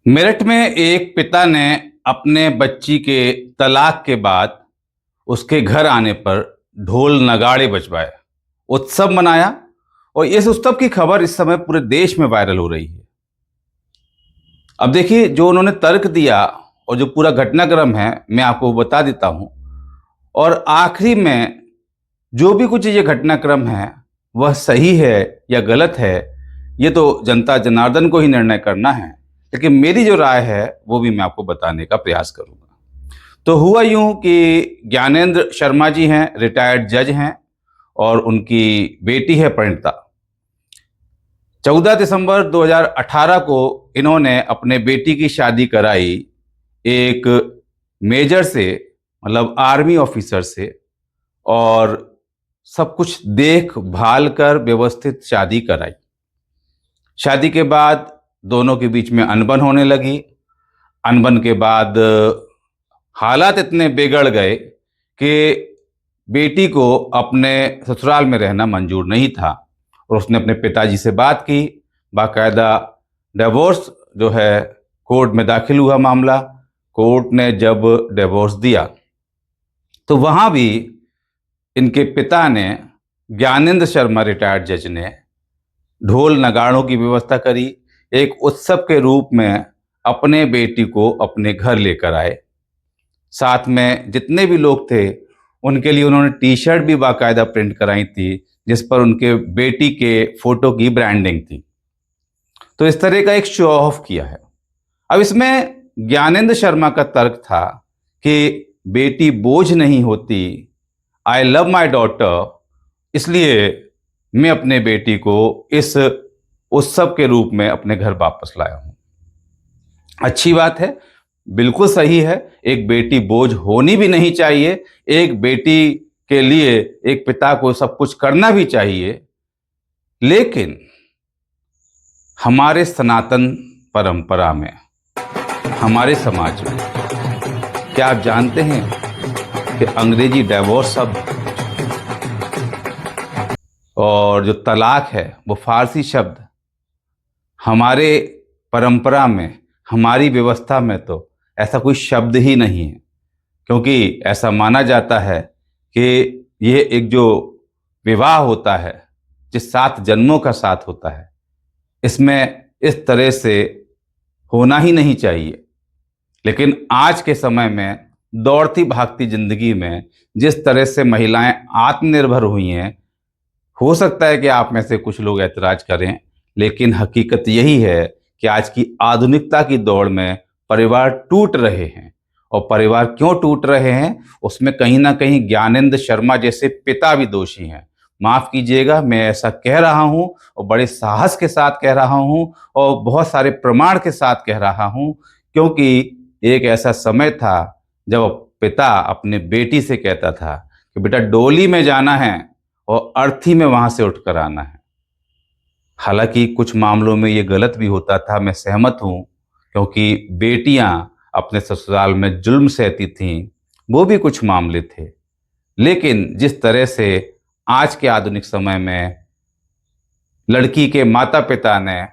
मेरठ में एक पिता ने अपने बच्ची के तलाक के बाद उसके घर आने पर ढोल नगाड़े बजवाए, उत्सव मनाया और इस उत्सव की खबर इस समय पूरे देश में वायरल हो रही है। अब देखिए, जो उन्होंने तर्क दिया और जो पूरा घटनाक्रम है, मैं आपको बता देता हूँ। और आखिरी में जो भी कुछ ये घटनाक्रम है, वह सही है या गलत है, ये तो जनता जनार्दन को ही निर्णय करना है। लेकिन मेरी जो राय है, वो भी मैं आपको बताने का प्रयास करूँगा। तो हुआ यूँ कि ज्ञानेंद्र शर्मा जी हैं, रिटायर्ड जज हैं और उनकी बेटी है परिणीता। 14 दिसंबर 2018 को इन्होंने अपने बेटी की शादी कराई एक मेजर से, मतलब आर्मी ऑफिसर से। और सब कुछ देख भाल कर व्यवस्थित शादी कराई। शादी के बाद दोनों के बीच में अनबन होने लगी। अनबन के बाद हालात इतने बिगड़ गए कि बेटी को अपने ससुराल में रहना मंजूर नहीं था और उसने अपने पिताजी से बात की। बाकायदा डिवोर्स जो है, कोर्ट में दाखिल हुआ मामला। कोर्ट ने जब डिवोर्स दिया तो वहाँ भी इनके पिता ने, ज्ञानेंद्र शर्मा रिटायर्ड जज ने, ढोल नगाड़ों की व्यवस्था करी। एक उत्सव के रूप में अपने बेटी को अपने घर लेकर आए। साथ में जितने भी लोग थे उनके लिए उन्होंने टी शर्ट भी बाकायदा प्रिंट कराई थी, जिस पर उनके बेटी के फोटो की ब्रांडिंग थी। तो इस तरह का एक शो ऑफ किया है। अब इसमें ज्ञानेंद्र शर्मा का तर्क था कि बेटी बोझ नहीं होती, आई लव माई डॉटर, इसलिए मैं अपने बेटी को इस उत्सव के रूप में अपने घर वापस लाया हूं। अच्छी बात है, बिल्कुल सही है। एक बेटी बोझ होनी भी नहीं चाहिए। एक बेटी के लिए एक पिता को सब कुछ करना भी चाहिए। लेकिन हमारे सनातन परंपरा में, हमारे समाज में, क्या आप जानते हैं कि अंग्रेजी डिवोर्स शब्द और जो तलाक है वो फारसी शब्द, हमारे परंपरा में, हमारी व्यवस्था में तो ऐसा कोई शब्द ही नहीं है। क्योंकि ऐसा माना जाता है कि ये एक जो विवाह होता है, जिस 7 जन्मों का साथ होता है, इसमें इस तरह से होना ही नहीं चाहिए। लेकिन आज के समय में, दौड़ती भागती जिंदगी में, जिस तरह से महिलाएं आत्मनिर्भर हुई हैं, हो सकता है कि आप में से कुछ लोग ऐतराज करें, लेकिन हकीकत यही है कि आज की आधुनिकता की दौड़ में परिवार टूट रहे हैं। और परिवार क्यों टूट रहे हैं, उसमें कहीं ना कहीं ज्ञानेंद्र शर्मा जैसे पिता भी दोषी हैं। माफ कीजिएगा, मैं ऐसा कह रहा हूं और बड़े साहस के साथ कह रहा हूं और बहुत सारे प्रमाण के साथ कह रहा हूं, क्योंकि एक ऐसा समय था जब पिता अपने बेटी से कहता था कि बेटा डोली में जाना है और अर्थी में वहां से उठकर आना है। हालांकि कुछ मामलों में ये गलत भी होता था, मैं सहमत हूं, क्योंकि बेटियां अपने ससुराल में जुल्म सहती थीं, वो भी कुछ मामले थे। लेकिन जिस तरह से आज के आधुनिक समय में लड़की के माता पिता ने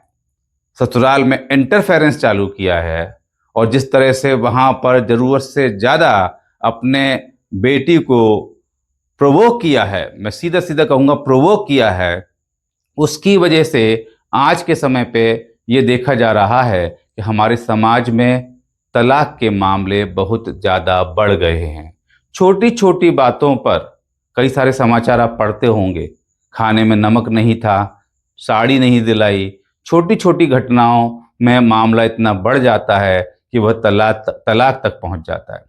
ससुराल में इंटरफेरेंस चालू किया है और जिस तरह से वहां पर जरूरत से ज़्यादा अपने बेटी को प्रोवोक किया है, मैं सीधा सीधा कहूँगा प्रोवोक किया है, उसकी वजह से आज के समय पे ये देखा जा रहा है कि हमारे समाज में तलाक के मामले बहुत ज़्यादा बढ़ गए हैं। छोटी छोटी बातों पर कई सारे समाचार आप पढ़ते होंगे, खाने में नमक नहीं था, साड़ी नहीं दिलाई, छोटी छोटी घटनाओं में मामला इतना बढ़ जाता है कि वह तलाक तलाक तक पहुंच जाता है।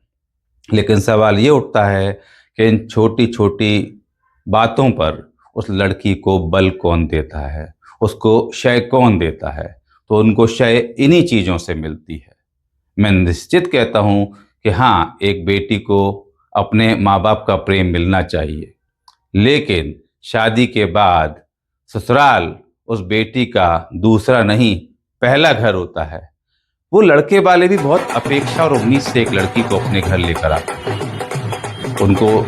लेकिन सवाल ये उठता है कि इन छोटी छोटी बातों पर उस लड़की को बल कौन देता है, उसको शय कौन देता है? तो उनको शय इन्हीं चीज़ों से मिलती है। मैं निश्चित कहता हूँ कि हाँ, एक बेटी को अपने माँ बाप का प्रेम मिलना चाहिए, लेकिन शादी के बाद ससुराल उस बेटी का दूसरा नहीं, पहला घर होता है। वो लड़के वाले भी बहुत अपेक्षा और उम्मीद से एक लड़की को अपने घर लेकर आते हैं। उनको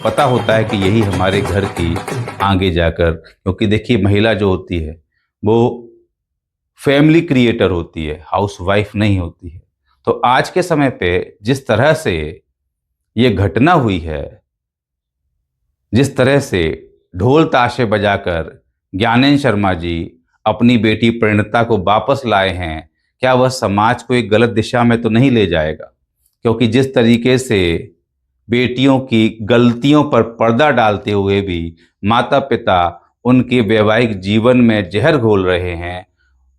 पता होता है कि यही हमारे घर की आगे जाकर, क्योंकि देखिए महिला जो होती है वो फैमिली क्रिएटर होती है, हाउसवाइफ नहीं होती है। तो आज के समय पे जिस तरह से ये घटना हुई है, जिस तरह से ढोल ताशे बजाकर ज्ञानेंद्र शर्मा जी अपनी बेटी प्रणिता को वापस लाए हैं, क्या वह समाज को एक गलत दिशा में तो नहीं ले जाएगा? क्योंकि जिस तरीके से बेटियों की गलतियों पर पर्दा डालते हुए भी माता पिता उनके वैवाहिक जीवन में जहर घोल रहे हैं,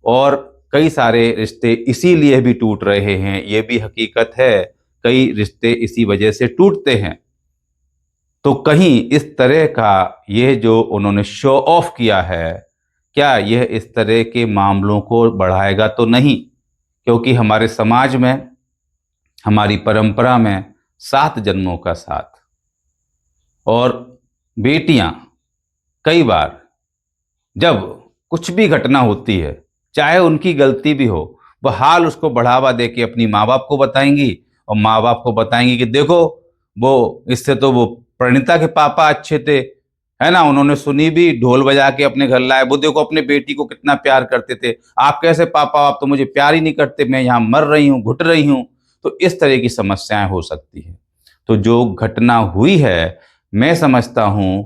और कई सारे रिश्ते इसीलिए भी टूट रहे हैं, ये भी हकीकत है। कई रिश्ते इसी वजह से टूटते हैं। तो कहीं इस तरह का ये जो उन्होंने शो ऑफ किया है, क्या यह इस तरह के मामलों को बढ़ाएगा तो नहीं? क्योंकि हमारे समाज में, हमारी परंपरा में 7 जन्मों का साथ, और बेटियां कई बार जब कुछ भी घटना होती है, चाहे उनकी गलती भी हो, वह हाल उसको बढ़ावा दे के अपनी माँ बाप को बताएंगी, और माँ बाप को बताएंगी कि देखो, वो इससे तो वो प्रणीता के पापा अच्छे थे, है ना, उन्होंने सुनी भी, ढोल बजा के अपने घर लाए, वो देखो अपने बेटी को कितना प्यार करते थे, आप कैसे पापा, आप तो मुझे प्यार ही नहीं करते, मैं यहाँ मर रही हूँ, घुट रही हूँ। तो इस तरह की समस्याएं हो सकती है। तो जो घटना हुई है, मैं समझता हूँ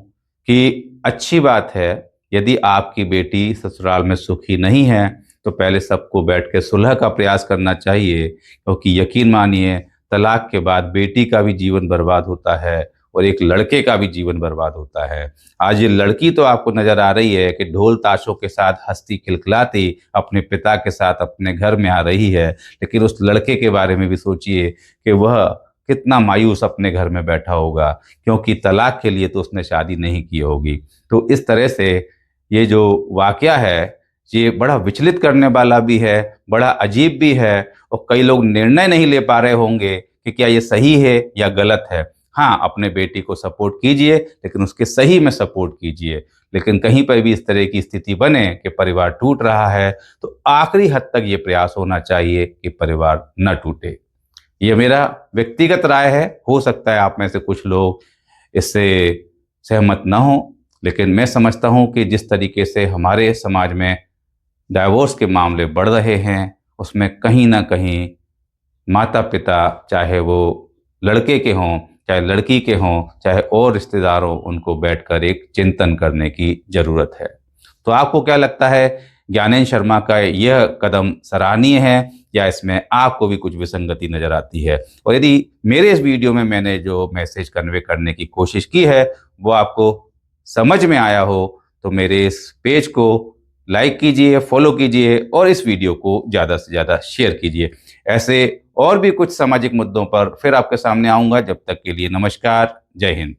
कि अच्छी बात है। यदि आपकी बेटी ससुराल में सुखी नहीं है, तो पहले सबको बैठ के सुलह का प्रयास करना चाहिए, क्योंकि यकीन मानिए, तलाक के बाद बेटी का भी जीवन बर्बाद होता है और एक लड़के का भी जीवन बर्बाद होता है। आज ये लड़की तो आपको नजर आ रही है कि ढोल ताशों के साथ हंसती खिलखिलाती अपने पिता के साथ अपने घर में आ रही है, लेकिन उस लड़के के बारे में भी सोचिए कि वह कितना मायूस अपने घर में बैठा होगा, क्योंकि तलाक के लिए तो उसने शादी नहीं की होगी। तो इस तरह से ये जो वाकया है, ये बड़ा विचलित करने वाला भी है, बड़ा अजीब भी है, और कई लोग निर्णय नहीं ले पा रहे होंगे कि क्या ये सही है या गलत है। हाँ, अपने बेटी को सपोर्ट कीजिए, लेकिन उसके सही में सपोर्ट कीजिए। लेकिन कहीं पर भी इस तरह की स्थिति बने कि परिवार टूट रहा है, तो आखिरी हद तक ये प्रयास होना चाहिए कि परिवार न टूटे। ये मेरा व्यक्तिगत राय है, हो सकता है आप में से कुछ लोग इससे सहमत न हों, लेकिन मैं समझता हूँ कि जिस तरीके से हमारे समाज में डाइवोर्स के मामले बढ़ रहे हैं, उसमें कहीं न कहीं माता-पिता, चाहे वो लड़के के हों, चाहे लड़की के हों, चाहे और रिश्तेदार हों, उनको बैठकर एक चिंतन करने की ज़रूरत है। तो आपको क्या लगता है, ज्ञानेंद्र शर्मा का यह कदम सराहनीय है, या इसमें आपको भी कुछ विसंगति नज़र आती है? और यदि मेरे इस वीडियो में मैंने जो मैसेज कन्वे करने की कोशिश की है, वो आपको समझ में आया हो, तो मेरे इस पेज को लाइक कीजिए, फॉलो कीजिए, और इस वीडियो को ज़्यादा से ज़्यादा शेयर कीजिए। ऐसे और भी कुछ सामाजिक मुद्दों पर फिर आपके सामने आऊँगा। जब तक के लिए नमस्कार, जय हिंद।